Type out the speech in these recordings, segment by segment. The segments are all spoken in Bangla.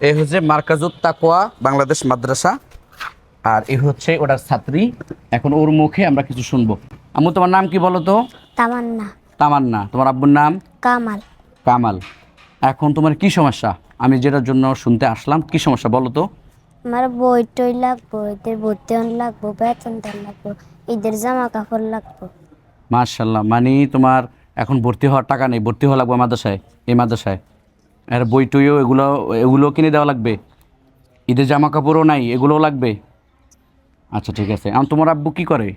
এই হচ্ছে মার্কাজুত তাকওয়া বাংলাদেশ মাদ্রাসা, আর এই হচ্ছে ওটার ছাত্রী। এখন ওর মুখে আমরা কিছু শুনবো। আম্মু, তোমার নাম কি বলো তো? তামান্না। তামান্না। তোমার আব্বুর নাম? কামাল। কামাল। এখন তোমার কি সমস্যা? আমি যেটার জন্য শুনতে আসলাম, কি সমস্যা বলো তো? আমার বই টই লাগবো, ঈদের ভর্তি লাগবো, বেতন দেন লাগবো, ঈদের জামা কাপড় লাগবো। মাশাল্লাহ, মানে তোমার এখন ভর্তি হওয়ার টাকা নেই, ভর্তি হওয়া লাগবে মাদ্রাসায়, এই মাদ্রাসায়। আর বই টইও এগুলো এগুলো কিনে দেওয়া লাগবে, ঈদের জামা কাপড়ও নাই, এগুলোও লাগবে। আচ্ছা ঠিক আছে। এখন তোমার আব্বু কি করে?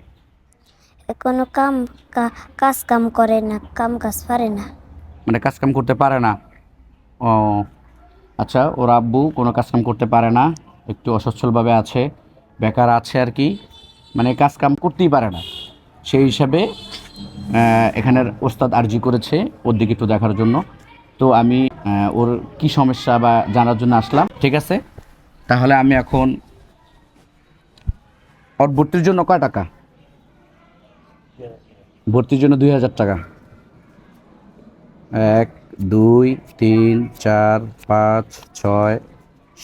কোনো কাজ কাম করে না, কাম কাজ পারে না। মানে কাজ কাম করতে পারে না? ও আচ্ছা, ওর আব্বু কোনো কাজ কাম করতে পারে না, একটু অসচ্ছলভাবে আছে, বেকার আছে আর কি, মানে কাজ কাম করতেই পারে না। সেই হিসাবে এখানের ওস্তাদ আরজি করেছে ওর দিকে একটু দেখার জন্য। তো আমি ওর কি সমস্যা বা জানার জন্য আসলাম। ঠিক আছে, তাহলে আমি এখন ওর ভর্তির জন্য কয় টাকা? ভর্তির জন্য 2000 টাকা। 1 2 3 4 5 6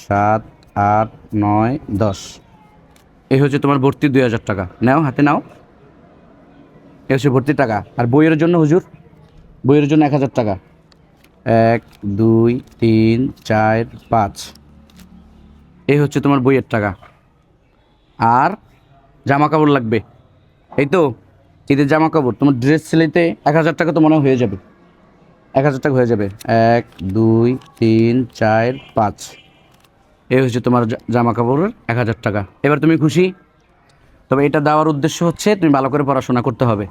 7 8 9 10। এই হচ্ছে তোমার ভর্তির 2000 টাকা। নাও, হাতে নাও। এই হচ্ছে ভর্তির টাকা। আর বইয়ের জন্য হুজুর, বইয়ের জন্য 1000 টাকা। 1 2 3 4 5। এই হচ্ছে তোমার বইয়ের টাকা। আর জামা কাপড় লাগবে, এই তো ঈদের জামা কাপড়, তোমার ড্রেস সিলাইতে 1000 টাকা তো মনে হয় হয়ে যাবে। 1000 টাকা হয়ে যাবে। 1 2 3 4 5। এই হচ্ছে তোমার জামা কাপড়ের 1000 টাকা। এবার তুমি খুশি? তবে এটা দেওয়ার উদ্দেশ্য হচ্ছে তুমি ভালো করে পড়াশোনা করতে হবে।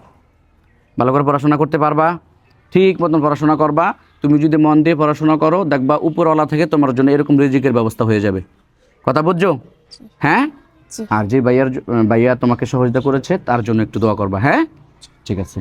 ভালো করে পড়াশোনা করতে পারবা, ঠিক মতন পড়াশোনা করবা। তুমি যদি মন দিয়ে পড়াশোনা করো, দেখবা উপরওয়ালা থেকে তোমার জন্য এরকম রিজিকের ব্যবস্থা হয়ে যাবে। কথা বুঝছো? হ্যাঁ। জি। আর যে ভাইয়া তোমাকে সহযোগিতা করেছে তার জন্য একটু দোয়া করবা। হ্যাঁ, ঠিক আছে।